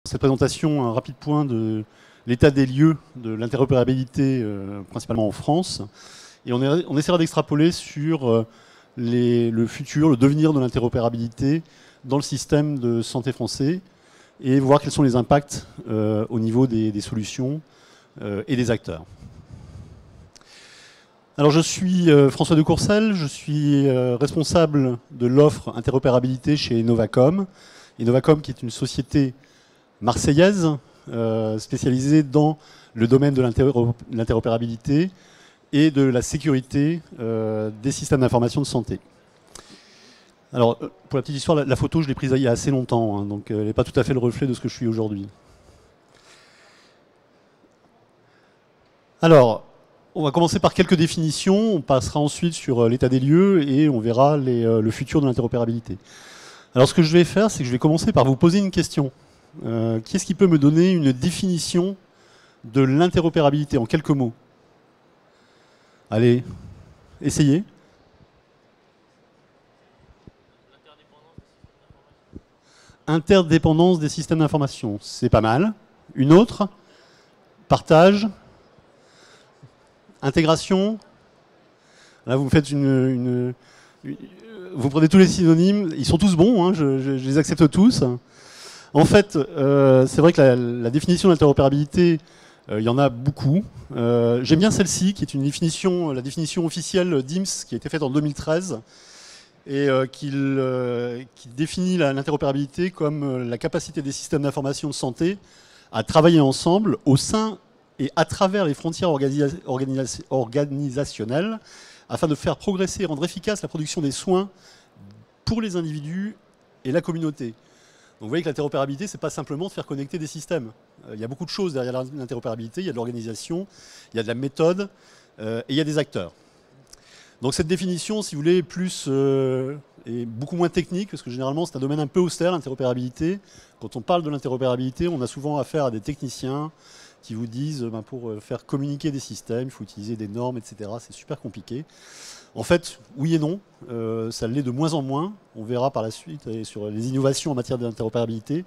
Cette présentation, un rapide point de l'état des lieux de l'interopérabilité, principalement en France. Et on essaiera d'extrapoler sur le futur, le devenir de l'interopérabilité dans le système de santé français et voir quels sont les impacts au niveau des solutions et des acteurs. Alors je suis François de Courcelles, je suis responsable de l'offre interopérabilité chez Novacom. Et Novacom qui est une société marseillaise spécialisée dans le domaine de l'interopérabilité et de la sécurité des systèmes d'information de santé. Alors, pour la petite histoire, la photo, je l'ai prise il y a assez longtemps, hein, donc elle n'est pas tout à fait le reflet de ce que je suis aujourd'hui. Alors, on va commencer par quelques définitions, on passera ensuite sur l'état des lieux et on verra le futur de l'interopérabilité. Alors, ce que je vais faire, c'est que je vais commencer par vous poser une question. Qui est-ce qui peut me donner une définition de l'interopérabilité en quelques mots? Allez, essayez. Interdépendance des systèmes d'information, c'est pas mal. Une autre? Partage? Intégration? Là, vous me faites vous prenez tous les synonymes, ils sont tous bons, hein, je les accepte tous. En fait, c'est vrai que la définition de l'interopérabilité, il y en a beaucoup. J'aime bien celle-ci, qui est la définition officielle d'IMSS, qui a été faite en 2013, et qui définit l'interopérabilité comme la capacité des systèmes d'information de santé à travailler ensemble au sein et à travers les frontières organisationnelles, afin de faire progresser et rendre efficace la production des soins pour les individus et la communauté. Donc vous voyez que l'interopérabilité, ce n'est pas simplement de faire connecter des systèmes. Il y a beaucoup de choses derrière l'interopérabilité, il y a de l'organisation, il y a de la méthode, et il y a des acteurs. Donc cette définition, si vous voulez, est beaucoup moins technique, parce que généralement c'est un domaine un peu austère, l'interopérabilité. Quand on parle de l'interopérabilité, on a souvent affaire à des techniciens qui vous disent pour faire communiquer des systèmes, il faut utiliser des normes, etc. C'est super compliqué. En fait, oui et non, ça l'est de moins en moins. On verra par la suite, et sur les innovations en matière d'interopérabilité,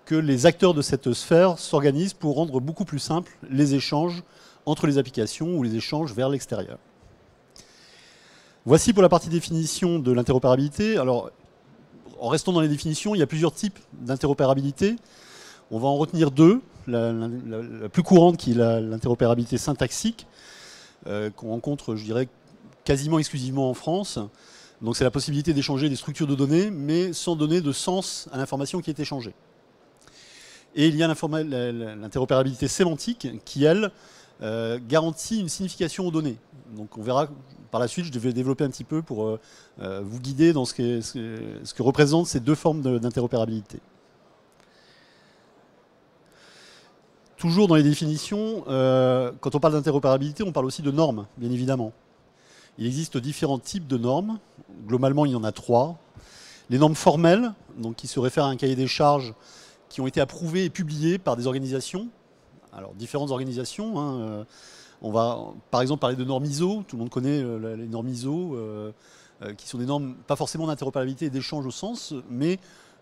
que les acteurs de cette sphère s'organisent pour rendre beaucoup plus simples les échanges entre les applications ou les échanges vers l'extérieur. Voici pour la partie définition de l'interopérabilité. Alors, en restant dans les définitions, il y a plusieurs types d'interopérabilité. On va en retenir deux. La plus courante qui est l'interopérabilité syntaxique, qu'on rencontre, je dirais, quasiment exclusivement en France. Donc c'est la possibilité d'échanger des structures de données, mais sans donner de sens à l'information qui est échangée. Et il y a l'interopérabilité sémantique qui, elle, garantit une signification aux données. Donc on verra par la suite, je vais développer un petit peu pour vous guider dans ce que représentent ces deux formes d'interopérabilité. Toujours dans les définitions, quand on parle d'interopérabilité, on parle aussi de normes, bien évidemment. Il existe différents types de normes. Globalement, il y en a trois. Les normes formelles, donc qui se réfèrent à un cahier des charges qui ont été approuvées et publiées par des organisations. Alors, différentes organisations. Hein. On va, par exemple, parler de normes ISO. Tout le monde connaît les normes ISO, qui sont des normes, pas forcément d'interopérabilité et d'échange au sens, mais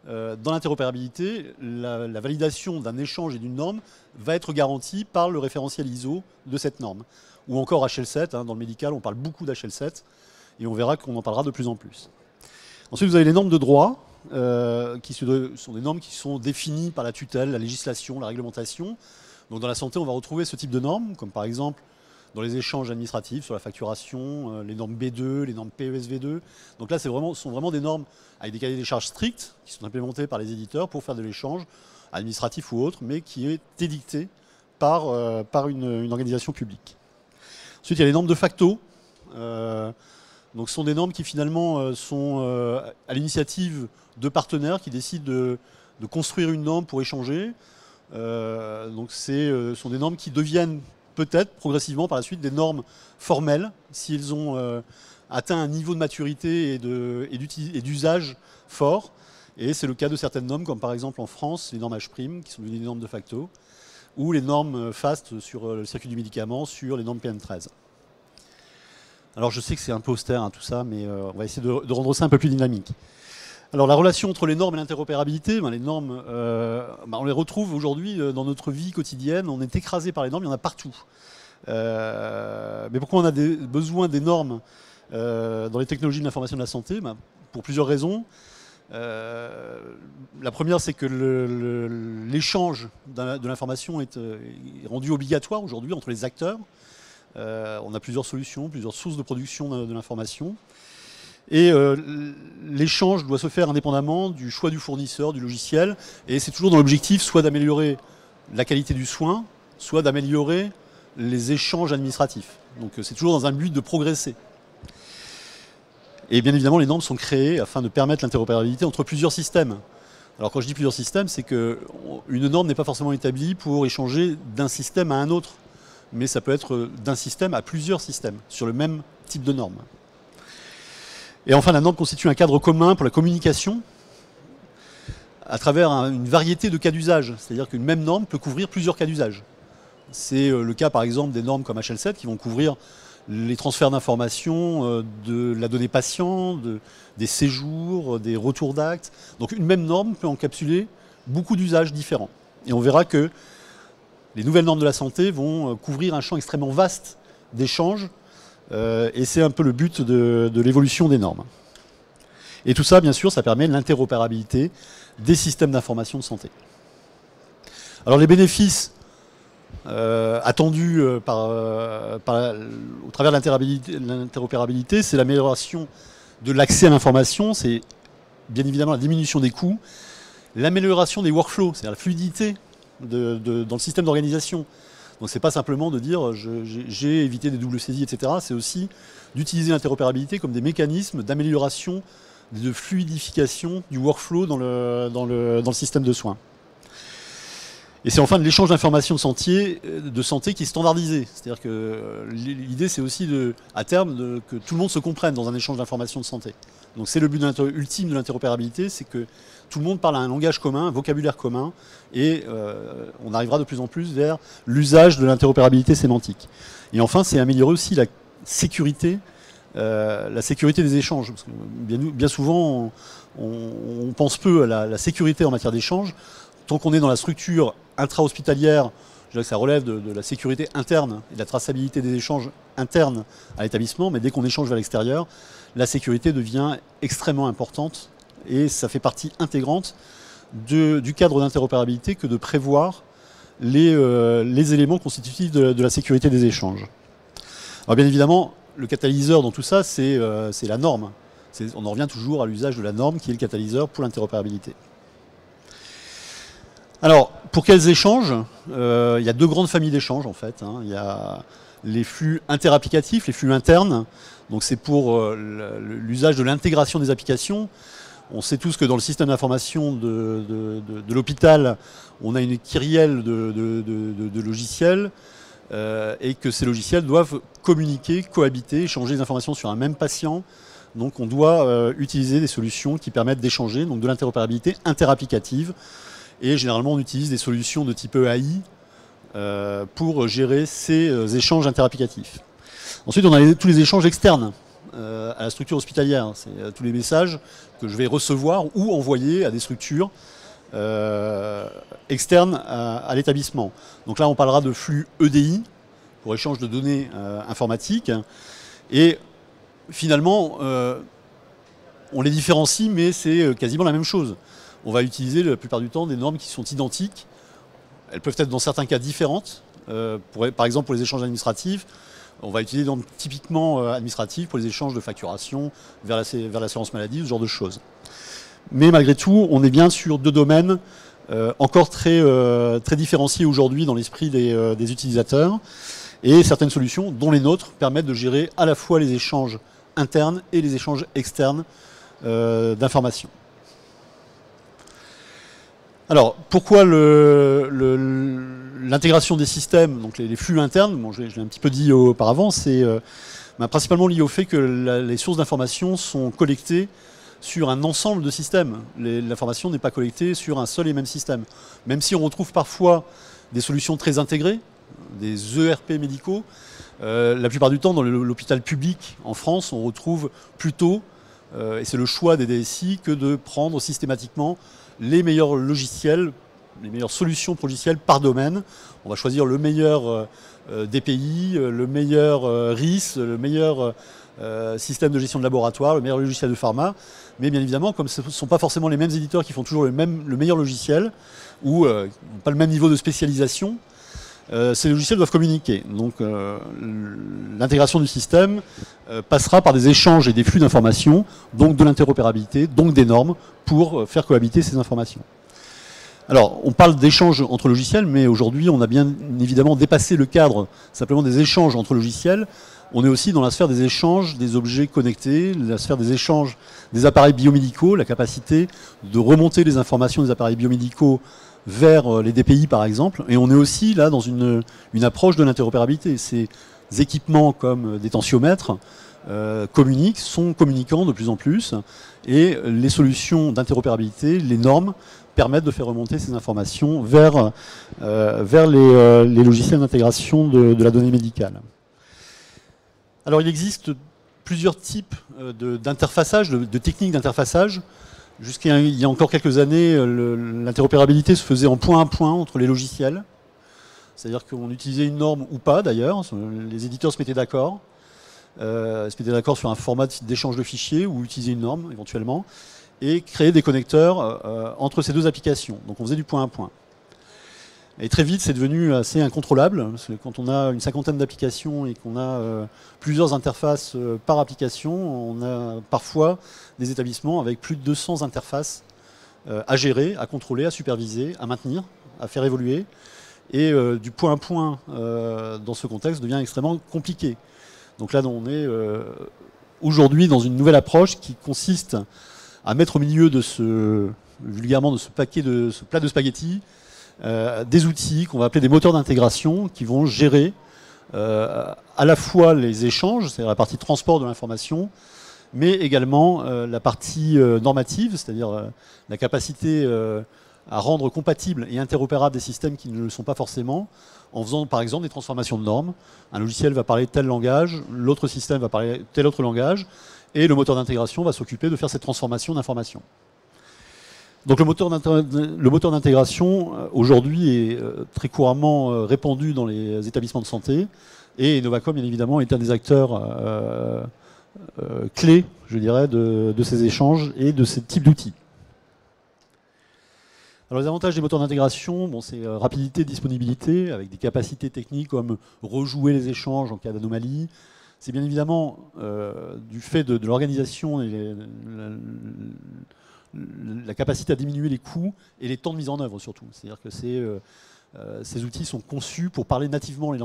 dans l'interopérabilité, la validation d'un échange et d'une norme va être garantie par le référentiel ISO de cette norme. Ou encore HL7, hein, dans le médical, on parle beaucoup d'HL7, et on verra qu'on en parlera de plus en plus. Ensuite, vous avez les normes de droit, qui sont des normes qui sont définies par la tutelle, la législation, la réglementation. Donc dans la santé, on va retrouver ce type de normes, comme par exemple dans les échanges administratifs, sur la facturation, les normes B2, les normes PESV2. Donc là, ce sont vraiment des normes avec des cahiers des charges stricts, qui sont implémentés par les éditeurs pour faire de l'échange, administratif ou autre, mais qui est édicté par une organisation publique. Ensuite, il y a les normes de facto. Donc ce sont des normes qui finalement sont à l'initiative de partenaires qui décident de construire une norme pour échanger. Donc ce sont des normes qui deviennent peut-être progressivement par la suite des normes formelles s'ils ont atteint un niveau de maturité et d'usage fort. Et c'est le cas de certaines normes, comme par exemple en France, les normes H', qui sont devenues des normes de facto, ou les normes FAST sur le circuit du médicament, sur les normes PN13. Alors je sais que c'est un peu austère, hein, tout ça, mais on va essayer de rendre ça un peu plus dynamique. Alors la relation entre les normes et l'interopérabilité, les normes, on les retrouve aujourd'hui dans notre vie quotidienne, on est écrasé par les normes, il y en a partout. Mais pourquoi on a besoin des normes dans les technologies de l'information de la santé? Pour plusieurs raisons. La première, c'est que l'échange de l'information est rendu obligatoire aujourd'hui entre les acteurs. On a plusieurs solutions, plusieurs sources de production de l'information. Et l'échange doit se faire indépendamment du choix du fournisseur, du logiciel. Et c'est toujours dans l'objectif soit d'améliorer la qualité du soin, soit d'améliorer les échanges administratifs. Donc c'est toujours dans un but de progresser. Et bien évidemment, les normes sont créées afin de permettre l'interopérabilité entre plusieurs systèmes. Alors quand je dis plusieurs systèmes, c'est qu'une norme n'est pas forcément établie pour échanger d'un système à un autre. Mais ça peut être d'un système à plusieurs systèmes, sur le même type de norme. Et enfin, la norme constitue un cadre commun pour la communication à travers une variété de cas d'usage. C'est-à-dire qu'une même norme peut couvrir plusieurs cas d'usage. C'est le cas, par exemple, des normes comme HL7 qui vont couvrir les transferts d'informations, de la donnée patient, des séjours, des retours d'actes. Donc une même norme peut encapsuler beaucoup d'usages différents. Et on verra que les nouvelles normes de la santé vont couvrir un champ extrêmement vaste d'échanges. Et c'est un peu le but de l'évolution des normes. Et tout ça, bien sûr, ça permet l'interopérabilité des systèmes d'information de santé. Alors les bénéfices attendus au travers de l'interopérabilité, c'est l'amélioration de l'accès à l'information, c'est bien évidemment la diminution des coûts, l'amélioration des workflows, c'est-à-dire la fluidité dans le système d'organisation. Donc c'est pas simplement de dire j'ai évité des doubles saisies, etc. C'est aussi d'utiliser l'interopérabilité comme des mécanismes d'amélioration, de fluidification du workflow dans le système de soins. Et c'est enfin de l'échange d'informations de santé qui est standardisé. C'est-à-dire que l'idée c'est aussi à terme que tout le monde se comprenne dans un échange d'informations de santé. Donc c'est le but ultime de l'interopérabilité, c'est que tout le monde parle à un langage commun, un vocabulaire commun, et on arrivera de plus en plus vers l'usage de l'interopérabilité sémantique. Et enfin, c'est améliorer aussi la sécurité des échanges. Parce que bien souvent, on pense peu à la sécurité en matière d'échange. Tant qu'on est dans la structure intra-hospitalière, je dirais que ça relève de la sécurité interne et de la traçabilité des échanges internes à l'établissement, mais dès qu'on échange vers l'extérieur, la sécurité devient extrêmement importante et ça fait partie intégrante du cadre d'interopérabilité que de prévoir les éléments constitutifs de la sécurité des échanges. Alors bien évidemment, le catalyseur dans tout ça, c'est la norme. On en revient toujours à l'usage de la norme qui est le catalyseur pour l'interopérabilité. Alors, pour quels échanges? Il y a deux grandes familles d'échanges en fait. Il y a les flux interapplicatifs, les flux internes. Donc c'est pour l'usage de l'intégration des applications. On sait tous que dans le système d'information de l'hôpital, on a une kyrielle de logiciels et que ces logiciels doivent communiquer, cohabiter, échanger des informations sur un même patient. Donc on doit utiliser des solutions qui permettent d'échanger, donc de l'interopérabilité interapplicative. Et généralement, on utilise des solutions de type EAI pour gérer ces échanges interapplicatifs. Ensuite, on a tous les échanges externes à la structure hospitalière. C'est tous les messages que je vais recevoir ou envoyer à des structures externes à l'établissement. Donc là, on parlera de flux EDI pour échange de données informatiques. Et finalement, on les différencie, mais c'est quasiment la même chose. On va utiliser la plupart du temps des normes qui sont identiques. Elles peuvent être dans certains cas différentes. Par exemple, pour les échanges administratifs, on va utiliser des normes typiquement administratives pour les échanges de facturation vers l'assurance maladie, ce genre de choses. Mais malgré tout, on est bien sur deux domaines encore très différenciés aujourd'hui dans l'esprit des utilisateurs. Et certaines solutions, dont les nôtres, permettent de gérer à la fois les échanges internes et les échanges externes d'informations. Alors, pourquoi l'intégration des systèmes, donc les flux internes, bon, je l'ai un petit peu dit auparavant, c'est principalement lié au fait que les sources d'informations sont collectées sur un ensemble de systèmes. L'information n'est pas collectée sur un seul et même système. Même si on retrouve parfois des solutions très intégrées, des ERP médicaux, la plupart du temps dans l'hôpital public en France, on retrouve plutôt et c'est le choix des DSI que de prendre systématiquement les meilleurs logiciels, les meilleures solutions pour logiciels par domaine. On va choisir le meilleur DPI, le meilleur RIS, le meilleur système de gestion de laboratoire, le meilleur logiciel de pharma. Mais bien évidemment, comme ce ne sont pas forcément les mêmes éditeurs qui font toujours le meilleur logiciel, ou pas le même niveau de spécialisation, ces logiciels doivent communiquer. Donc l'intégration du système passera par des échanges et des flux d'informations, donc de l'interopérabilité, donc des normes, pour faire cohabiter ces informations. Alors, on parle d'échanges entre logiciels, mais aujourd'hui, on a bien évidemment dépassé le cadre simplement des échanges entre logiciels. On est aussi dans la sphère des échanges des objets connectés, la sphère des échanges des appareils biomédicaux, la capacité de remonter les informations des appareils biomédicaux vers les DPI par exemple. Et on est aussi là dans une approche de l'interopérabilité. Ces équipements comme des tensiomètres sont communicants de plus en plus. Et les solutions d'interopérabilité, les normes, permettent de faire remonter ces informations vers les logiciels d'intégration de la donnée médicale. Alors il existe plusieurs types d'interfaçage, de techniques d'interfaçage. Jusqu'à il y a encore quelques années, l'interopérabilité se faisait en point à point entre les logiciels. C'est-à-dire qu'on utilisait une norme ou pas d'ailleurs, les éditeurs se mettaient d'accord. Sur un format d'échange de fichiers ou utiliser une norme éventuellement et créer des connecteurs entre ces deux applications. Donc on faisait du point à point. Et très vite, c'est devenu assez incontrôlable, parce que quand on a une cinquantaine d'applications et qu'on a plusieurs interfaces par application, on a parfois des établissements avec plus de 200 interfaces à gérer, à contrôler, à superviser, à maintenir, à faire évoluer. Et du point à point, dans ce contexte, devient extrêmement compliqué. Donc là, on est aujourd'hui dans une nouvelle approche qui consiste à mettre au milieu de vulgairement, de ce plat de spaghettis, des outils qu'on va appeler des moteurs d'intégration qui vont gérer à la fois les échanges, c'est-à-dire la partie transport de l'information, mais également la partie normative, c'est-à-dire la capacité à rendre compatibles et interopérables des systèmes qui ne le sont pas forcément, en faisant par exemple des transformations de normes. Un logiciel va parler tel langage, l'autre système va parler tel autre langage, et le moteur d'intégration va s'occuper de faire cette transformation d'informations. Donc le moteur d'intégration, aujourd'hui, est très couramment répandu dans les établissements de santé, et Novacom, bien évidemment, est un des acteurs clés, je dirais, de ces échanges et de ces types d'outils. Alors les avantages des moteurs d'intégration, bon, c'est rapidité, disponibilité, avec des capacités techniques comme rejouer les échanges en cas d'anomalie. C'est bien évidemment du fait de l'organisation et la capacité à diminuer les coûts et les temps de mise en œuvre surtout. C'est-à-dire que ces outils sont conçus pour parler nativement les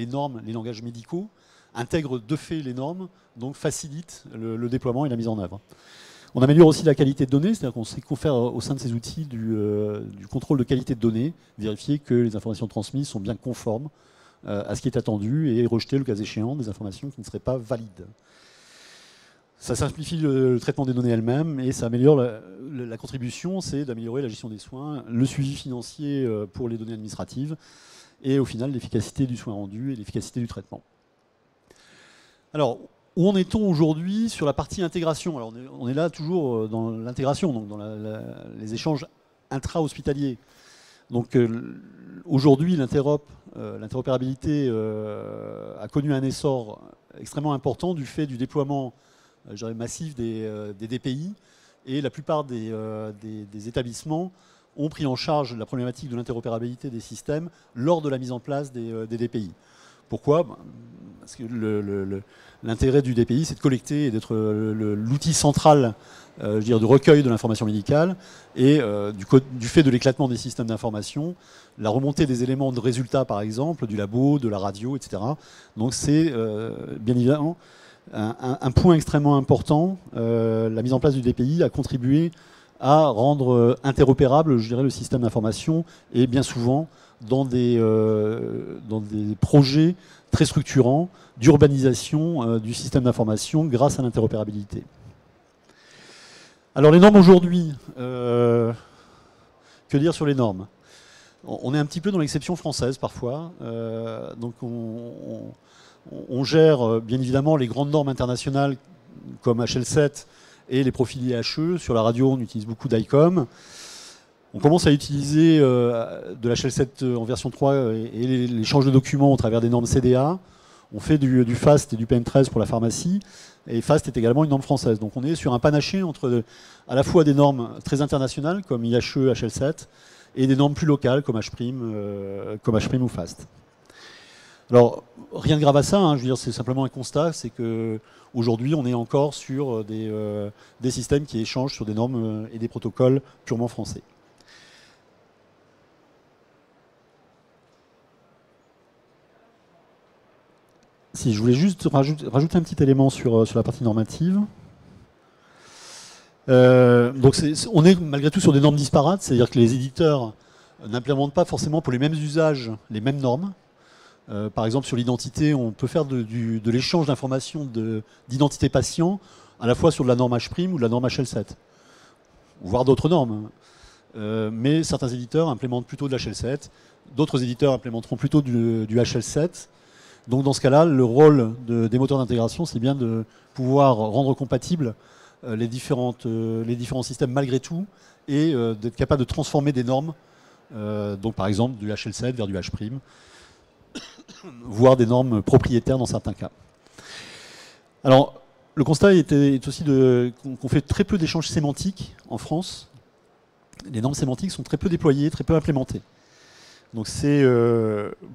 normes, les langages médicaux, intègrent de fait les normes, donc facilitent le déploiement et la mise en œuvre. On améliore aussi la qualité de données, c'est-à-dire qu'on sait faire au sein de ces outils du contrôle de qualité de données, vérifier que les informations transmises sont bien conformes à ce qui est attendu et rejeter, le cas échéant, des informations qui ne seraient pas valides. Ça simplifie le traitement des données elles-mêmes et ça améliore la contribution, c'est d'améliorer la gestion des soins, le suivi financier pour les données administratives et au final l'efficacité du soin rendu et l'efficacité du traitement. Alors, où en est-on aujourd'hui sur la partie intégration? Alors on est là toujours dans l'intégration, donc dans les échanges intra-hospitaliers. Donc aujourd'hui, l'interopérabilité a connu un essor extrêmement important du fait du déploiement massif des DPI, et la plupart des établissements ont pris en charge la problématique de l'interopérabilité des systèmes lors de la mise en place des DPI. Pourquoi? Parce que l'intérêt du DPI, c'est de collecter et d'être l'outil central de recueil de l'information médicale, et du fait de l'éclatement des systèmes d'information, la remontée des éléments de résultats, par exemple, du labo, de la radio, etc. Donc c'est bien évidemment un point extrêmement important. La mise en place du DPI a contribué à rendre interopérable, le système d'information, et bien souvent dans des projets très structurants d'urbanisation du système d'information grâce à l'interopérabilité. Alors les normes aujourd'hui, que dire sur les normes? On est un petit peu dans l'exception française parfois, donc on gère bien évidemment les grandes normes internationales comme HL7 et les profils IHE. Sur la radio, on utilise beaucoup d'ICOM. On commence à utiliser de l'HL7 en version 3 et l'échange de documents au travers des normes CDA. On fait du FAST et du PM13 pour la pharmacie. Et FAST est également une norme française. Donc on est sur un panaché entre à la fois des normes très internationales comme IHE, HL7 et des normes plus locales comme H', ou FAST. Alors rien de grave à ça, hein, je veux dire, c'est simplement un constat, c'est qu'aujourd'hui on est encore sur des systèmes qui échangent sur des normes et des protocoles purement français. Si je voulais juste rajouter un petit élément sur la partie normative. Donc on est malgré tout sur des normes disparates, c'est-à-dire que les éditeurs n'implémentent pas forcément pour les mêmes usages les mêmes normes. Par exemple sur l'identité, on peut faire de l'échange d'informations d'identité patient à la fois sur de la norme H' ou de la norme HL7, voire d'autres normes. Mais certains éditeurs implémentent plutôt de l'HL7, d'autres éditeurs implémenteront plutôt du HL7. Donc dans ce cas-là, le rôle des moteurs d'intégration, c'est bien de pouvoir rendre compatibles les différents systèmes malgré tout et d'être capable de transformer des normes, donc par exemple du HL7 vers du H', voire des normes propriétaires dans certains cas. Alors le constat est aussi qu'on fait très peu d'échanges sémantiques en France. Les normes sémantiques sont très peu déployées, très peu implémentées. Donc c'est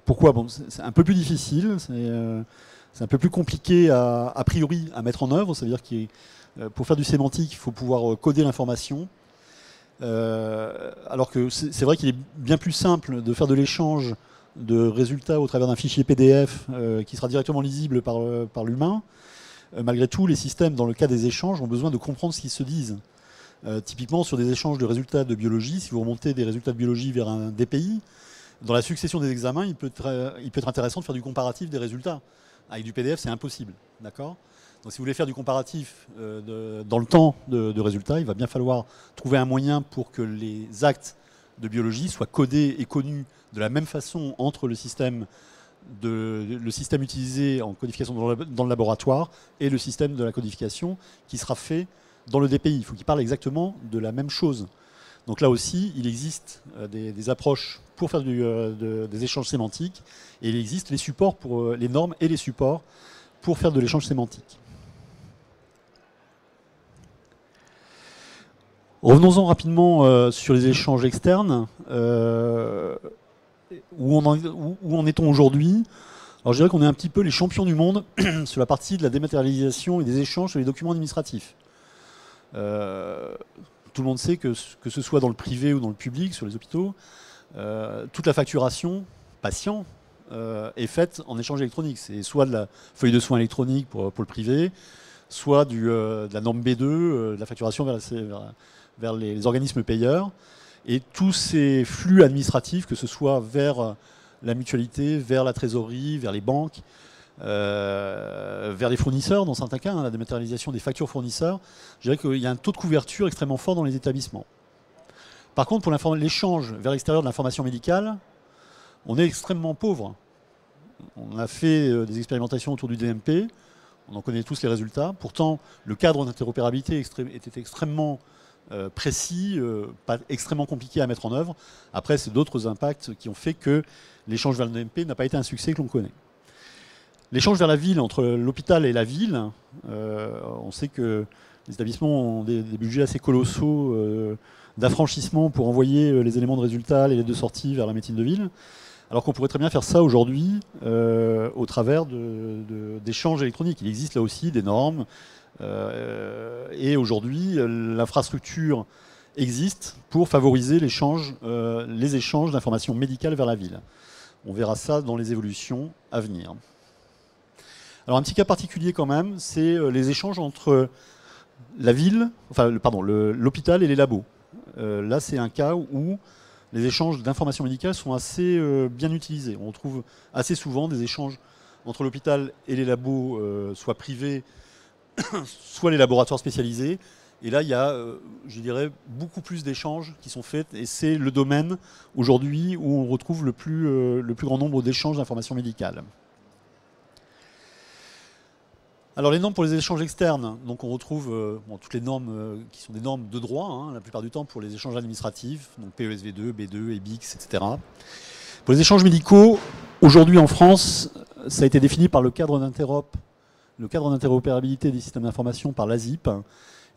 pourquoi bon, c'est un peu plus difficile, c'est un peu plus compliqué a priori à mettre en œuvre. C'est-à-dire que pour faire du sémantique, il faut pouvoir coder l'information. Alors que c'est vrai qu'il est bien plus simple de faire de l'échange de résultats au travers d'un fichier PDF qui sera directement lisible par l'humain. Malgré tout, les systèmes, dans le cas des échanges, ont besoin de comprendre ce qu'ils se disent. Typiquement, sur des échanges de résultats de biologie, si vous remontez des résultats de biologie vers un DPI, dans la succession des examens, il peut être intéressant de faire du comparatif des résultats. Avec du PDF, c'est impossible. D'accord ? Donc si vous voulez faire du comparatif dans le temps de résultats, il va bien falloir trouver un moyen pour que les actes de biologie soient codés et connus de la même façon entre le système utilisé en codification dans le laboratoire et le système de la codification qui sera fait dans le DPI. Il faut qu'ils parlent exactement de la même chose. Donc là aussi, il existe des approches pour faire des échanges sémantiques, et il existe les supports pour les normes et les supports pour faire de l'échange sémantique. Revenons-en rapidement sur les échanges externes. Où en est-on aujourd'hui? Alors je dirais qu'on est un petit peu les champions du monde sur la partie de la dématérialisation et des échanges sur les documents administratifs. Tout le monde sait que ce soit dans le privé ou dans le public, sur les hôpitaux, toute la facturation patient est faite en échange électronique. C'est soit de la feuille de soins électronique pour le privé, soit de la norme B2, de la facturation vers les organismes payeurs. Et tous ces flux administratifs, que ce soit vers la mutualité, vers la trésorerie, vers les banques, vers les fournisseurs, dans certains cas, la dématérialisation des factures fournisseurs, je dirais qu'il y a un taux de couverture extrêmement fort dans les établissements. Par contre, pour l'échange vers l'extérieur de l'information médicale, on est extrêmement pauvre. On a fait des expérimentations autour du DMP, on en connaît tous les résultats. Pourtant, le cadre d'interopérabilité était extrêmement précis, pas extrêmement compliqué à mettre en œuvre. Après, c'est d'autres impacts qui ont fait que l'échange vers le DMP n'a pas été un succès que l'on connaît. L'échange vers la ville, entre l'hôpital et la ville, on sait que les établissements ont des budgets assez colossaux d'affranchissement pour envoyer les éléments de résultat, les lettres de sortie vers la médecine de ville, alors qu'on pourrait très bien faire ça aujourd'hui au travers d'échanges électroniques. Il existe là aussi des normes, et aujourd'hui, l'infrastructure existe pour favoriser les échanges d'informations médicales vers la ville. On verra ça dans les évolutions à venir. Alors un petit cas particulier quand même, c'est les échanges entre la ville, l'hôpital et les labos. Là, c'est un cas où les échanges d'informations médicales sont assez bien utilisés. On trouve assez souvent des échanges entre l'hôpital et les labos, soit privés, soit les laboratoires spécialisés. Et là, il y a, je dirais, beaucoup plus d'échanges qui sont faits. Et c'est le domaine aujourd'hui où on retrouve le plus grand nombre d'échanges d'informations médicales. Alors les normes pour les échanges externes, donc on retrouve toutes les normes qui sont des normes de droit, hein, la plupart du temps pour les échanges administratifs, donc PESV2, B2, EBIX, etc. Pour les échanges médicaux, aujourd'hui en France, ça a été défini par le cadre d'interopérabilité des systèmes d'information par l'ASIP.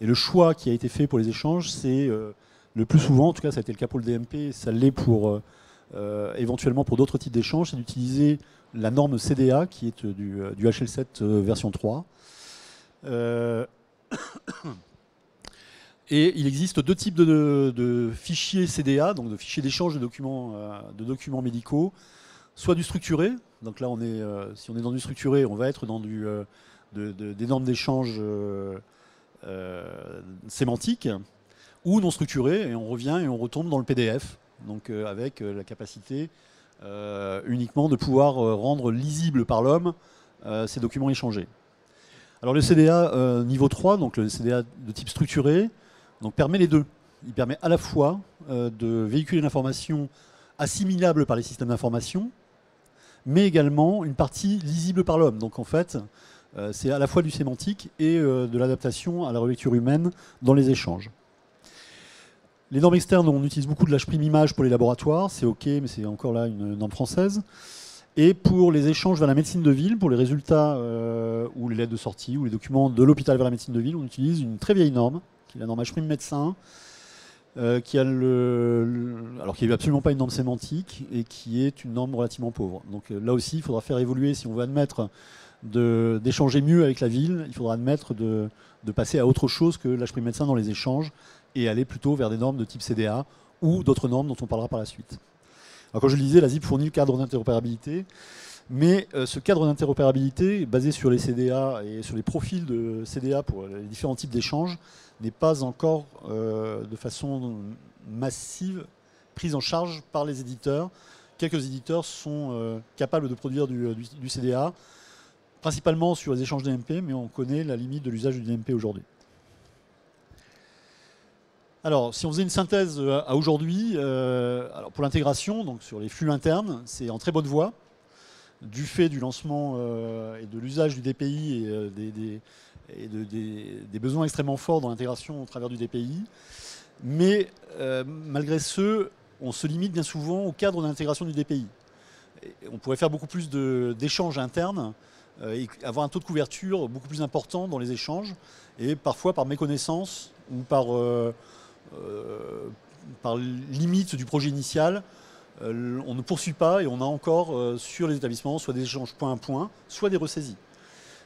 Et le choix qui a été fait pour les échanges, c'est le plus souvent, en tout cas ça a été le cas pour le DMP, ça l'est pour éventuellement pour d'autres types d'échanges, c'est d'utiliser la norme CDA qui est du HL7 version 3. Et il existe deux types de fichiers CDA, donc de fichiers d'échange de documents médicaux, soit du structuré, donc là si on est dans du structuré, on va être dans des normes d'échange sémantiques, ou non structuré, et on revient et on retombe dans le PDF, donc avec la capacité uniquement de pouvoir rendre lisible par l'homme ces documents échangés. Alors le CDA niveau 3, donc le CDA de type structuré, donc permet les deux. Il permet à la fois de véhiculer l'information assimilable par les systèmes d'information, mais également une partie lisible par l'homme. Donc en fait, c'est à la fois du sémantique et de l'adaptation à la relecture humaine dans les échanges. Les normes externes, on utilise beaucoup de l'H' image pour les laboratoires, c'est OK, mais c'est encore là une norme française. Et pour les échanges vers la médecine de ville, pour les résultats ou les lettres de sortie ou les documents de l'hôpital vers la médecine de ville, on utilise une très vieille norme, qui est la norme H' médecin, qui n'est absolument pas une norme sémantique et qui est une norme relativement pauvre. Donc là aussi, il faudra faire évoluer, si on veut admettre d'échanger mieux avec la ville, il faudra admettre de passer à autre chose que l'H' médecin dans les échanges et aller plutôt vers des normes de type CDA ou d'autres normes dont on parlera par la suite. Alors, comme je le disais, la ZIP fournit le cadre d'interopérabilité, mais ce cadre d'interopérabilité, basé sur les CDA et sur les profils de CDA pour les différents types d'échanges, n'est pas encore de façon massive prise en charge par les éditeurs. Quelques éditeurs sont capables de produire du CDA, principalement sur les échanges DMP, mais on connaît la limite de l'usage du DMP aujourd'hui. Alors, si on faisait une synthèse à aujourd'hui, pour l'intégration, donc sur les flux internes, c'est en très bonne voie, du fait du lancement et de l'usage du DPI et des besoins extrêmement forts dans l'intégration au travers du DPI. Mais malgré ce, on se limite bien souvent au cadre d'intégration du DPI. Et on pourrait faire beaucoup plus d'échanges internes et avoir un taux de couverture beaucoup plus important dans les échanges, et parfois par méconnaissance ou par limite du projet initial, on ne poursuit pas et on a encore sur les établissements soit des échanges point à point, soit des ressaisies.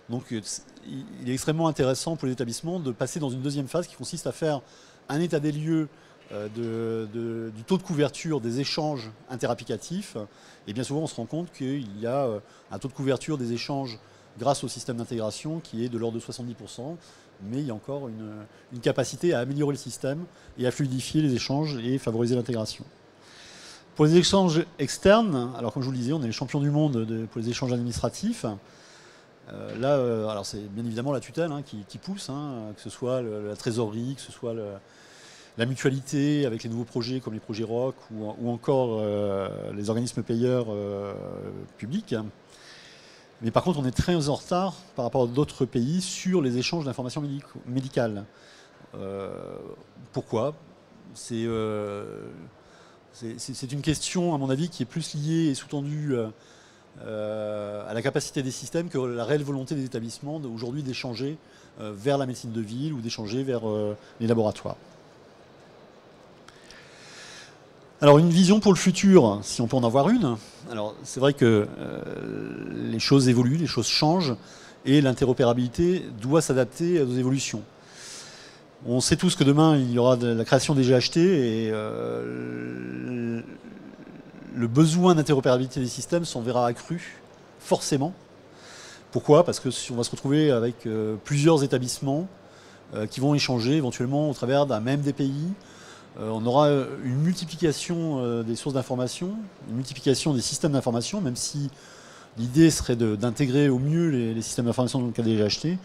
Donc il est extrêmement intéressant pour les établissements de passer dans une deuxième phase qui consiste à faire un état des lieux du taux de couverture des échanges interapplicatifs. Et bien souvent on se rend compte qu'il y a un taux de couverture des échanges grâce au système d'intégration qui est de l'ordre de 70%, mais il y a encore une capacité à améliorer le système et à fluidifier les échanges et favoriser l'intégration. Pour les échanges externes, alors comme je vous le disais, on est les champions du monde pour les échanges administratifs. Alors c'est bien évidemment la tutelle qui pousse, que ce soit la trésorerie, que ce soit la mutualité avec les nouveaux projets comme les projets ROC ou encore les organismes payeurs publics. Mais par contre, on est très en retard par rapport à d'autres pays sur les échanges d'informations médicales. Pourquoi ? C'est une question, à mon avis, qui est plus liée et sous-tendue à la capacité des systèmes que la réelle volonté des établissements aujourd'hui d'échanger vers la médecine de ville ou d'échanger vers les laboratoires. Alors une vision pour le futur, si on peut en avoir une. Alors c'est vrai que les choses évoluent, les choses changent et l'interopérabilité doit s'adapter aux évolutions. On sait tous que demain il y aura de la création des GHT et le besoin d'interopérabilité des systèmes s'en verra accru, forcément. Pourquoi ? Parce que si on va se retrouver avec plusieurs établissements qui vont échanger éventuellement au travers d'un même DPI. On aura une multiplication des sources d'information, une multiplication des systèmes d'information, même si l'idée serait d'intégrer au mieux les systèmes d'information dans le cas des GHT.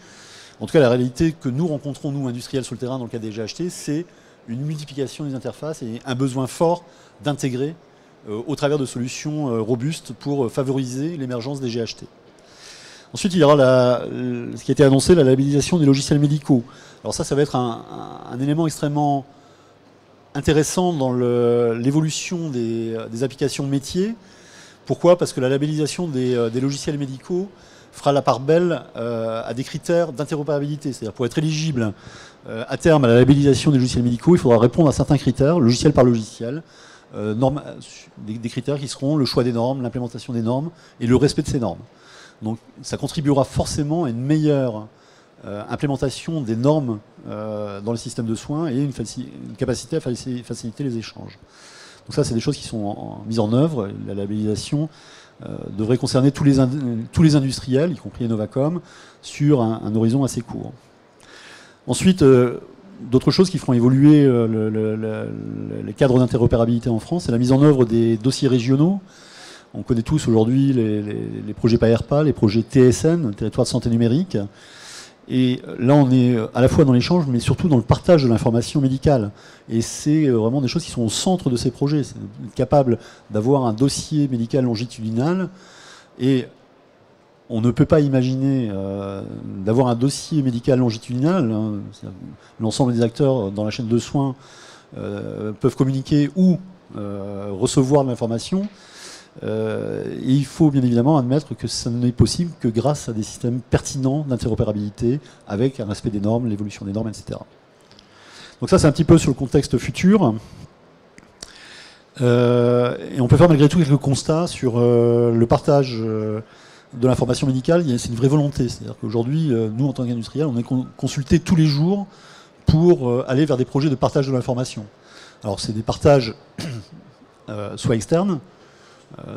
En tout cas, la réalité que nous rencontrons, nous, industriels sur le terrain, dans le cas des GHT, c'est une multiplication des interfaces et un besoin fort d'intégrer au travers de solutions robustes pour favoriser l'émergence des GHT. Ensuite, il y aura ce qui a été annoncé, la labellisation des logiciels médicaux. Alors ça va être un élément extrêmement intéressant dans l'évolution des applications métiers. Pourquoi? Parce que la labellisation des logiciels médicaux fera la part belle à des critères d'interopérabilité. C'est-à-dire pour être éligible à terme à la labellisation des logiciels médicaux, il faudra répondre à certains critères, logiciel par logiciel, des critères qui seront le choix des normes, l'implémentation des normes et le respect de ces normes. Donc ça contribuera forcément à une meilleure implémentation des normes dans le système de soins et une capacité à faciliter les échanges. Donc ça, c'est des choses qui sont mises en œuvre. La labellisation devrait concerner tous les industriels, y compris Novacom, sur un horizon assez court. Ensuite, d'autres choses qui feront évoluer les cadres d'interopérabilité en France, c'est la mise en œuvre des dossiers régionaux. On connaît tous aujourd'hui les projets PAERPA, les projets TSN, Territoire de Santé Numérique. Et là, on est à la fois dans l'échange, mais surtout dans le partage de l'information médicale. Et c'est vraiment des choses qui sont au centre de ces projets. C'est être capable d'avoir un dossier médical longitudinal. Et on ne peut pas imaginer d'avoir un dossier médical longitudinal. Hein, l'ensemble des acteurs dans la chaîne de soins peuvent communiquer ou recevoir de l'information. Et il faut bien évidemment admettre que ça n'est possible que grâce à des systèmes pertinents d'interopérabilité avec un respect des normes, l'évolution des normes, etc. Donc ça, c'est un petit peu sur le contexte futur. Et on peut faire malgré tout quelques constats sur le partage de l'information médicale. C'est une vraie volonté. C'est-à-dire qu'aujourd'hui, nous, en tant qu'industriels, on est consultés tous les jours pour aller vers des projets de partage de l'information. Alors, c'est des partages soit externes,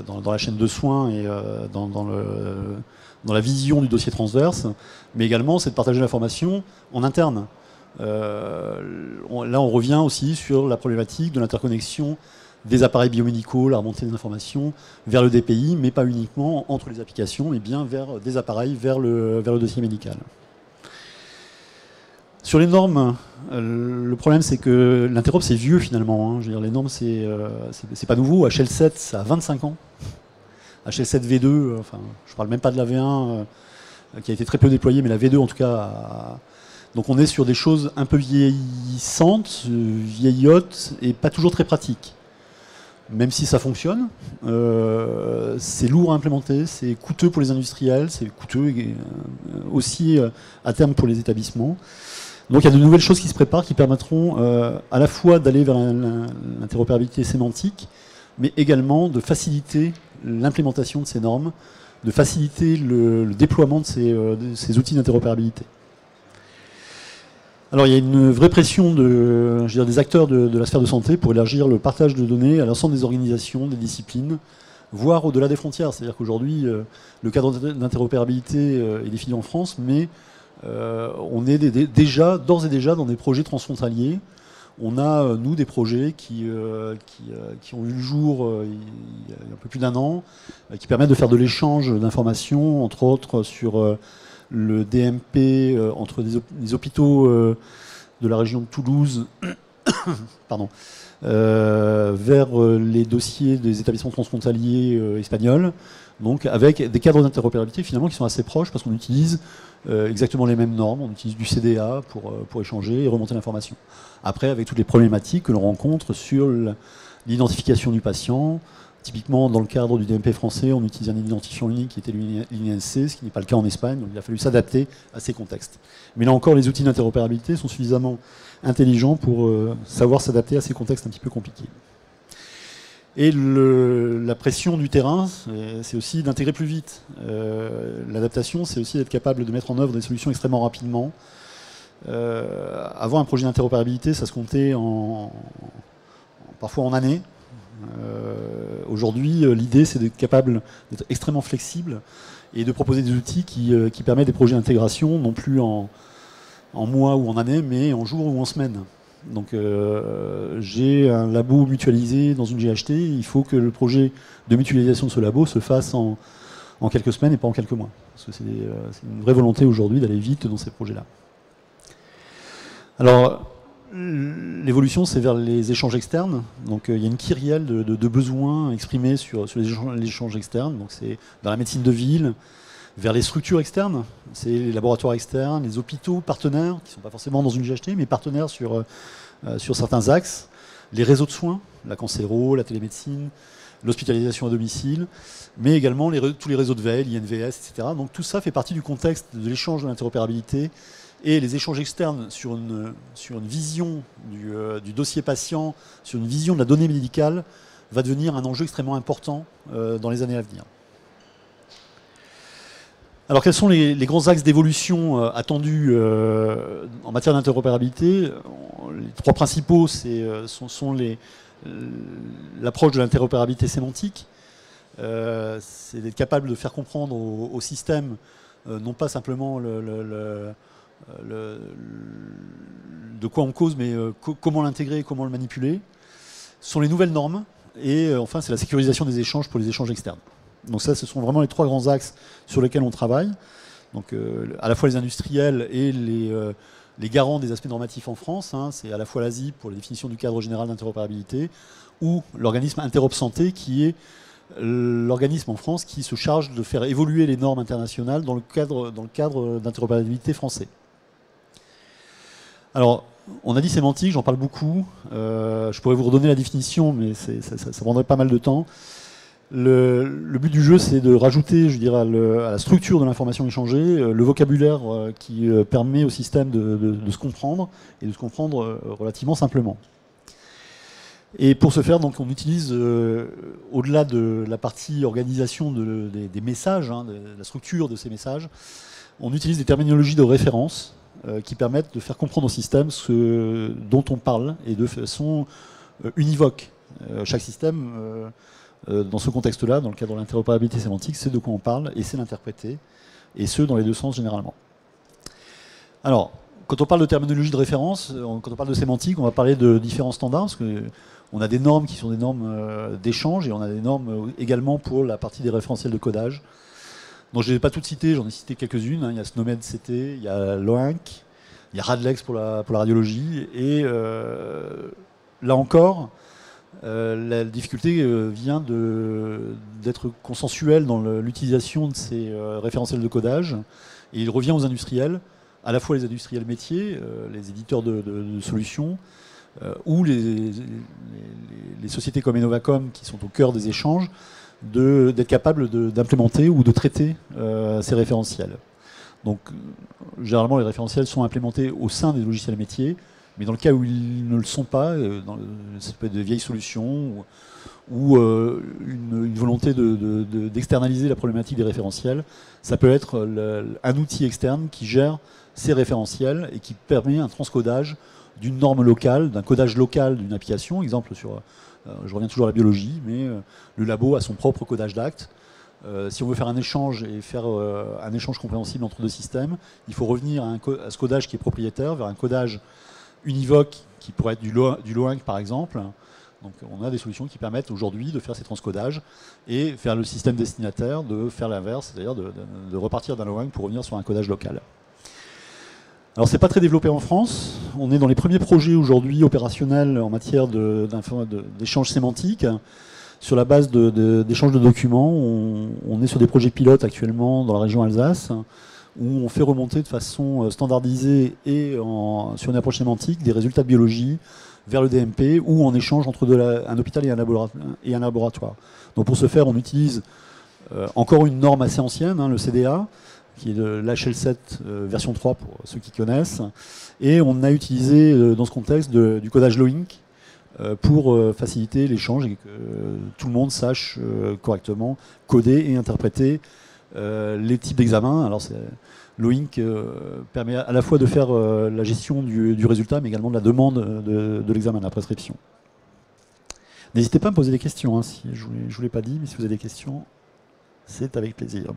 dans la chaîne de soins et dans la vision du dossier transverse, mais également c'est de partager l'information en interne. Là, on revient aussi sur la problématique de l'interconnexion des appareils biomédicaux, la remontée des informations vers le DPI, mais pas uniquement entre les applications, mais bien vers des appareils, vers le dossier médical. Sur les normes, le problème c'est que l'interop c'est vieux finalement. Hein. Je veux dire, les normes c'est pas nouveau. HL7 ça a 25 ans. HL7 V2, enfin je parle même pas de la V1 qui a été très peu déployée, mais la V2 en tout cas. Donc on est sur des choses un peu vieillissantes, vieillottes et pas toujours très pratiques. Même si ça fonctionne, c'est lourd à implémenter, c'est coûteux pour les industriels, c'est coûteux aussi à terme pour les établissements. Donc il y a de nouvelles choses qui se préparent qui permettront à la fois d'aller vers l'interopérabilité sémantique, mais également de faciliter l'implémentation de ces normes, de faciliter le déploiement de ces outils d'interopérabilité. Alors il y a une vraie pression des acteurs de la sphère de santé pour élargir le partage de données à l'ensemble des organisations, des disciplines, voire au-delà des frontières. C'est-à-dire qu'aujourd'hui, le cadre d'interopérabilité est défini en France, mais on est d'ores et déjà dans des projets transfrontaliers. On a, nous, des projets qui ont eu le jour il y a un peu plus d'un an, qui permettent de faire de l'échange d'informations, entre autres sur le DMP entre des hôpitaux de la région de Toulouse pardon, vers les dossiers des établissements transfrontaliers espagnols, donc avec des cadres d'interopérabilité finalement qui sont assez proches parce qu'on utilise exactement les mêmes normes, on utilise du CDA pour échanger et remonter l'information. Après, avec toutes les problématiques que l'on rencontre sur l'identification du patient. Typiquement, dans le cadre du DMP français, on utilise un identifiant unique qui était l'INSC, ce qui n'est pas le cas en Espagne, donc il a fallu s'adapter à ces contextes. Mais là encore, les outils d'interopérabilité sont suffisamment intelligents pour savoir s'adapter à ces contextes un petit peu compliqués. Et la pression du terrain, c'est aussi d'intégrer plus vite. L'adaptation, c'est aussi d'être capable de mettre en œuvre des solutions extrêmement rapidement. Avoir un projet d'interopérabilité, ça se comptait parfois en années. Aujourd'hui, l'idée, c'est d'être capable d'être extrêmement flexible et de proposer des outils qui permettent des projets d'intégration, non plus en mois ou en années, mais en jours ou en semaines. Donc j'ai un labo mutualisé dans une GHT, il faut que le projet de mutualisation de ce labo se fasse en quelques semaines et pas en quelques mois. Parce que c'est une vraie volonté aujourd'hui d'aller vite dans ces projets-là. Alors, l'évolution, c'est vers les échanges externes. Donc il y a une kyrielle de besoins exprimés sur les échanges externes. Donc c'est dans la médecine de ville, vers les structures externes, c'est les laboratoires externes, les hôpitaux partenaires, qui ne sont pas forcément dans une GHT, mais partenaires sur certains axes, les réseaux de soins, la cancéro, la télémédecine, l'hospitalisation à domicile, mais également tous les réseaux de veille, l'INVS, etc. Donc tout ça fait partie du contexte de l'échange de l'interopérabilité, et les échanges externes sur une vision du dossier patient, sur une vision de la donnée médicale, va devenir un enjeu extrêmement important dans les années à venir. Alors quels sont les grands axes d'évolution attendus en matière d'interopérabilité? Les trois principaux sont l'approche de l'interopérabilité sémantique. C'est d'être capable de faire comprendre au système non pas simplement de quoi on cause, mais comment l'intégrer, comment le manipuler. Ce sont les nouvelles normes. Et enfin, c'est la sécurisation des échanges pour les échanges externes. Donc ça, ce sont vraiment les trois grands axes sur lesquels on travaille. Donc à la fois les industriels et les garants des aspects normatifs en France. Hein, c'est à la fois l'ASI pour la définition du cadre général d'interopérabilité, ou l'organisme Interop Santé, qui est l'organisme en France qui se charge de faire évoluer les normes internationales dans le cadre d'interopérabilité français. Alors, on a dit sémantique, j'en parle beaucoup. Je pourrais vous redonner la définition, mais ça prendrait pas mal de temps. Le but du jeu, c'est de rajouter, je dirais, à la structure de l'information échangée, le vocabulaire qui permet au système de se comprendre, et de se comprendre relativement simplement. Et pour ce faire, donc, on utilise, au-delà de la partie organisation des messages, hein, de la structure de ces messages, on utilise des terminologies de référence qui permettent de faire comprendre au système ce dont on parle, et de façon univoque. Chaque système, dans ce contexte-là, dans le cadre de l'interopérabilité sémantique, sait de quoi on parle et sait l'interpréter, et ce, dans les deux sens généralement. Alors, quand on parle de terminologie de référence, quand on parle de sémantique, on va parler de différents standards, parce qu'on a des normes qui sont des normes d'échange, et on a des normes également pour la partie des référentiels de codage. Donc je ne les ai pas toutes citées, j'en ai cité quelques-unes. Hein. Il y a SNOMED CT, il y a LOINC, il y a RADLEX pour la radiologie, et là encore, la difficulté vient d'être consensuelle dans l'utilisation de ces référentiels de codage, et il revient aux industriels, à la fois les industriels métiers, les éditeurs de solutions, ou les sociétés comme Innovacom qui sont au cœur des échanges, d'être capables d'implémenter ou de traiter ces référentiels. Donc, généralement, les référentiels sont implémentés au sein des logiciels métiers, mais dans le cas où ils ne le sont pas, ça peut être de vieilles solutions ou une volonté d'externaliser la problématique des référentiels, ça peut être un outil externe qui gère ces référentiels et qui permet un transcodage d'une norme locale, d'un codage local d'une application. Exemple je reviens toujours à la biologie, mais le labo a son propre codage d'actes. Si on veut faire un échange et faire un échange compréhensible entre deux systèmes, il faut revenir à ce codage qui est propriétaire, vers un codage univoque qui pourrait être du LOINC par exemple. Donc on a des solutions qui permettent aujourd'hui de faire ces transcodages et faire le système destinataire de faire l'inverse, c'est-à-dire de repartir d'un LOINC pour revenir sur un codage local. Alors c'est pas très développé en France, on est dans les premiers projets aujourd'hui opérationnels en matière d'échange sémantique. Sur la base d'échange de documents, on est sur des projets pilotes actuellement dans la région Alsace, où on fait remonter de façon standardisée et sur une approche sémantique des résultats de biologie vers le DMP, ou en échange entre un hôpital et un laboratoire. Donc pour ce faire, on utilise encore une norme assez ancienne, hein, le CDA, qui est de l'HL7 version 3 pour ceux qui connaissent, et on a utilisé dans ce contexte du codage LOINC pour faciliter l'échange et que tout le monde sache correctement coder et interpréter les types d'examens. Alors LOINC permet à la fois de faire la gestion du résultat, mais également de la demande de l'examen, de la prescription. N'hésitez pas à me poser des questions, hein, si je ne vous l'ai pas dit, mais si vous avez des questions, c'est avec plaisir.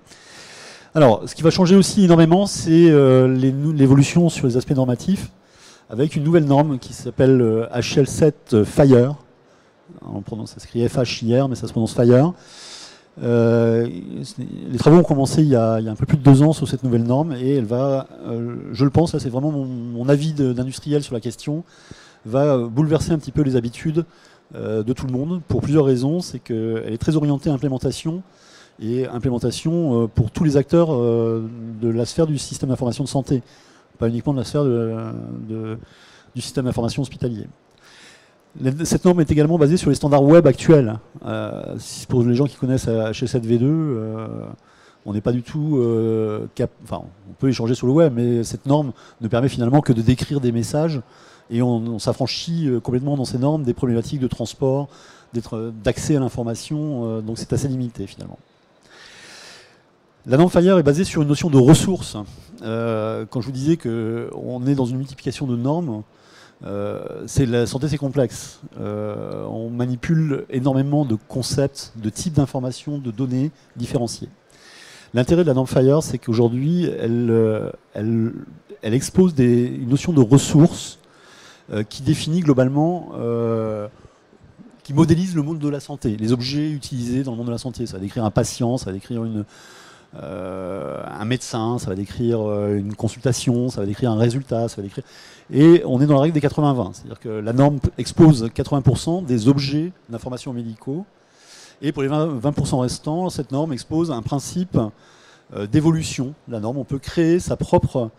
Alors, ce qui va changer aussi énormément, c'est l'évolution sur les aspects normatifs, avec une nouvelle norme qui s'appelle HL7 FHIR. Ça s'écrit FHIR, mais ça se prononce FHIR. Les travaux ont commencé il y a un peu plus de 2 ans sur cette nouvelle norme, et elle va, je le pense, là c'est vraiment mon avis d'industriel sur la question, va bouleverser un petit peu les habitudes de tout le monde, pour plusieurs raisons. C'est qu'elle est très orientée à implémentation, et implémentation pour tous les acteurs de la sphère du système d'information de santé, pas uniquement de la sphère du système d'information hospitalier. Cette norme est également basée sur les standards web actuels. Pour les gens qui connaissent HL7V2, on n'est pas du tout... Enfin, on peut échanger sur le web, mais cette norme ne permet finalement que de décrire des messages, et on s'affranchit complètement dans ces normes des problématiques de transport, d'accès à l'information, donc c'est assez limité finalement. La norme FHIR est basée sur une notion de ressources. Quand je vous disais qu'on est dans une multiplication de normes, la santé c'est complexe. On manipule énormément de concepts, de types d'informations, de données différenciées. L'intérêt de la norme FHIR, c'est qu'aujourd'hui, elle expose une notion de ressources qui définit globalement, qui modélise le monde de la santé, les objets utilisés dans le monde de la santé. Ça va décrire un patient, ça va décrire un médecin, ça va décrire une consultation, ça va décrire un résultat, ça va décrire... Et on est dans la règle des 80-20, c'est-à-dire que la norme expose 80% des objets d'informations médicaux, et pour les 20% restants, cette norme expose un principe d'évolution. La norme, on peut créer sa propre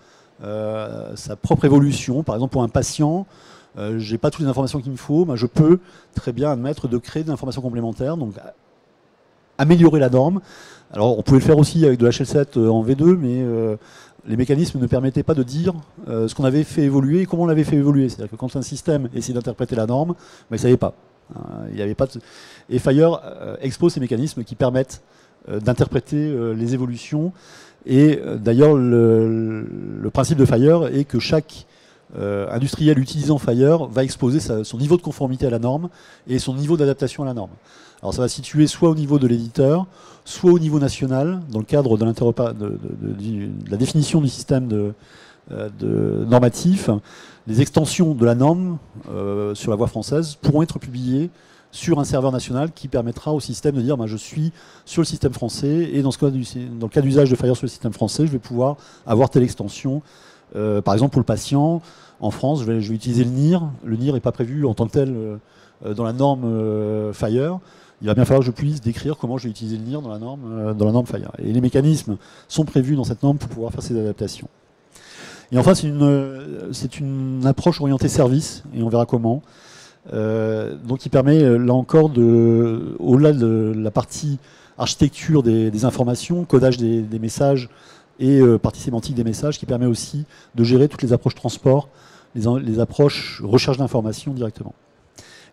évolution. Par exemple, pour un patient, je n'ai pas toutes les informations qu'il me faut, mais je peux très bien admettre de créer des informations complémentaires, donc améliorer la norme. Alors, on pouvait le faire aussi avec de HL7 en V2, mais les mécanismes ne permettaient pas de dire ce qu'on avait fait évoluer et comment on l'avait fait évoluer. C'est-à-dire que quand un système essayait d'interpréter la norme, il ne savait pas. Il y avait pas de... Et FHIR expose ces mécanismes qui permettent d'interpréter les évolutions. Et d'ailleurs, le principe de FHIR est que chaque industriel utilisant FHIR va exposer son niveau de conformité à la norme et son niveau d'adaptation à la norme. Alors ça va se situer soit au niveau de l'éditeur, soit au niveau national, dans le cadre de la définition du système normatif. Les extensions de la norme sur la voie française pourront être publiées sur un serveur national qui permettra au système de dire je suis sur le système français et dans le cas d'usage de FHIR sur le système français, je vais pouvoir avoir telle extension. Par exemple, pour le patient, en France, je vais utiliser le NIR. Le NIR n'est pas prévu en tant que tel dans la norme FHIR. Il va bien falloir que je puisse décrire comment je vais utiliser le NIR dans la norme FHIR. Et les mécanismes sont prévus dans cette norme pour pouvoir faire ces adaptations. Et enfin, c'est une approche orientée service, et on verra comment. Donc qui permet, là encore, au-delà de la partie architecture des informations, codage des messages et partie sémantique des messages, qui permet aussi de gérer toutes les approches transport, les approches recherche d'informations directement.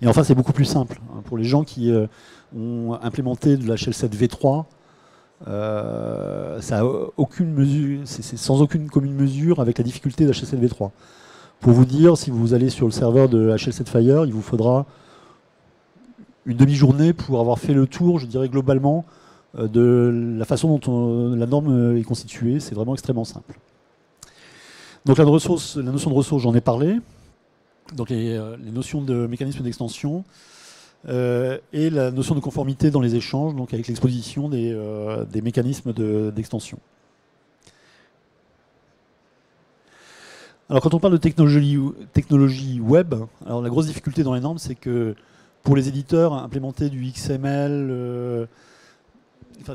Et enfin, c'est beaucoup plus simple. Pour les gens qui ont implémenté de la HL7 V3, ça a aucune mesure, c'est sans aucune commune mesure avec la difficulté de HL7 V3. Pour vous dire, si vous allez sur le serveur de HL7 FHIR, il vous faudra une demi-journée pour avoir fait le tour, je dirais globalement, de la façon dont la norme est constituée. C'est vraiment extrêmement simple. Donc la notion de ressource, j'en ai parlé. Donc les notions de mécanisme d'extension et la notion de conformité dans les échanges, donc avec l'exposition des mécanismes d'extension. Alors quand on parle de technologie web, alors la grosse difficulté dans les normes, c'est que pour les éditeurs, implémenter du XML,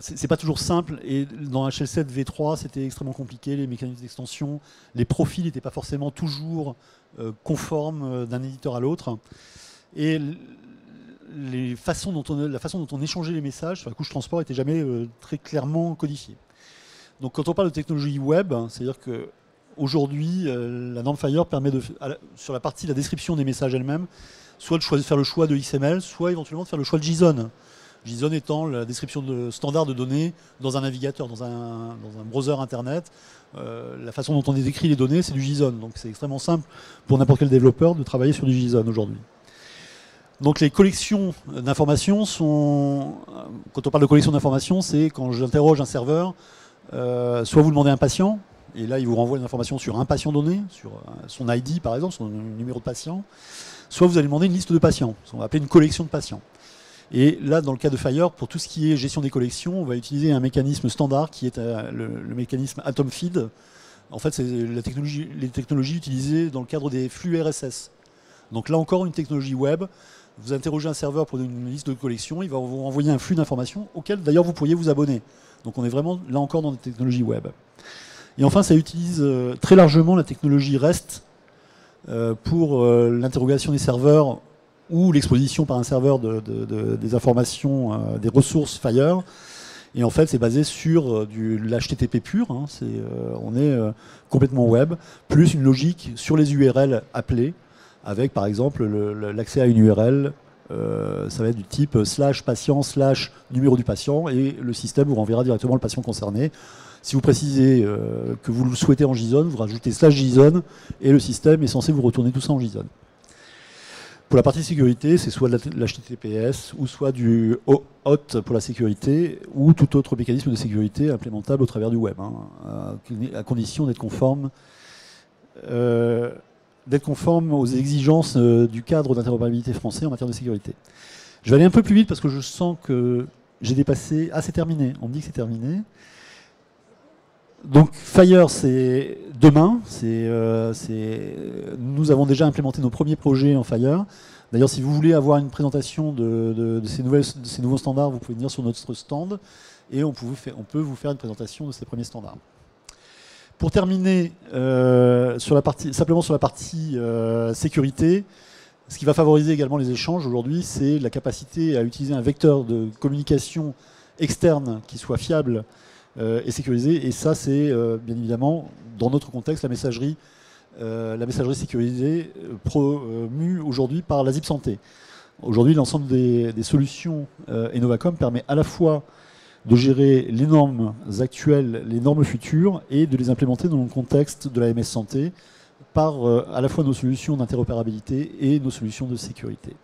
c'est pas toujours simple, et dans HL7 V3, c'était extrêmement compliqué, les mécanismes d'extension, les profils n'étaient pas forcément toujours conformes d'un éditeur à l'autre. Et la façon dont on échangeait les messages sur la couche transport n'était jamais très clairement codifiée. Donc quand on parle de technologie web, c'est-à-dire que aujourd'hui, la norme FHIR permet sur la partie de la description des messages elle-même, soit de faire le choix de XML, soit éventuellement de faire le choix de JSON. JSON étant la description standard de données dans un navigateur, dans un browser internet. La façon dont on décrit les données, c'est du JSON. Donc c'est extrêmement simple pour n'importe quel développeur de travailler sur du JSON aujourd'hui. Donc les collections d'informations sont... Quand on parle de collection d'informations, c'est quand j'interroge un serveur, soit vous demandez un patient, et là il vous renvoie une information sur un patient donné, sur son ID par exemple, son numéro de patient, soit vous allez demander une liste de patients, on va appeler une collection de patients. Et là, dans le cas de FHIR, pour tout ce qui est gestion des collections, on va utiliser un mécanisme standard qui est le mécanisme AtomFeed. En fait, c'est les technologies utilisées dans le cadre des flux RSS. Donc là encore, une technologie web Vous interrogez un serveur pour une liste de collection, il va vous renvoyer un flux d'informations auquel d'ailleurs vous pourriez vous abonner. Donc on est vraiment là encore dans des technologies web. Et enfin, ça utilise très largement la technologie REST pour l'interrogation des serveurs ou l'exposition par un serveur des informations, des ressources Fire. Et en fait, c'est basé sur l'HTTP pur, hein, on est complètement web, plus une logique sur les URL appelées, avec par exemple l'accès à une URL, ça va être du type /patient/ numéro du patient, et le système vous renverra directement le patient concerné. Si vous précisez que vous le souhaitez en JSON, vous rajoutez /JSON, et le système est censé vous retourner tout ça en JSON. Pour la partie sécurité, c'est soit de l'HTTPS, ou soit du OAuth pour la sécurité, ou tout autre mécanisme de sécurité implémentable au travers du web, hein, à condition d'être conforme aux exigences du cadre d'interopérabilité français en matière de sécurité. Je vais aller un peu plus vite parce que je sens que j'ai dépassé... Ah, c'est terminé. On me dit que c'est terminé. Donc Fire, c'est demain. Nous avons déjà implémenté nos premiers projets en Fire. D'ailleurs, si vous voulez avoir une présentation de ces nouveaux standards, vous pouvez venir sur notre stand et on peut vous faire une présentation de ces premiers standards. Pour terminer, simplement sur la partie sécurité, ce qui va favoriser également les échanges aujourd'hui, c'est la capacité à utiliser un vecteur de communication externe qui soit fiable et sécurisé. Et ça, c'est bien évidemment, dans notre contexte, la messagerie sécurisée promue aujourd'hui par la ZIP Santé. Aujourd'hui, l'ensemble des solutions Enovacom permet à la fois de gérer les normes actuelles, les normes futures, et de les implémenter dans le contexte de la MS Santé par à la fois nos solutions d'interopérabilité et nos solutions de sécurité.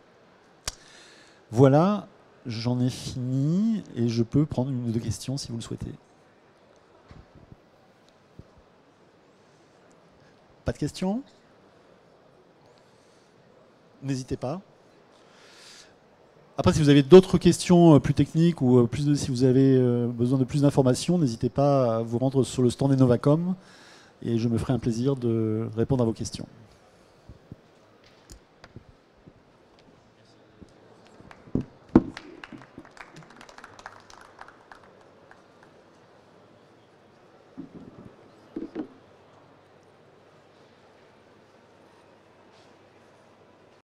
Voilà, j'en ai fini et je peux prendre une ou deux questions si vous le souhaitez. Pas de questions? N'hésitez pas. Après, si vous avez d'autres questions plus techniques ou si vous avez besoin de plus d'informations, n'hésitez pas à vous rendre sur le stand Enovacom et je me ferai un plaisir de répondre à vos questions.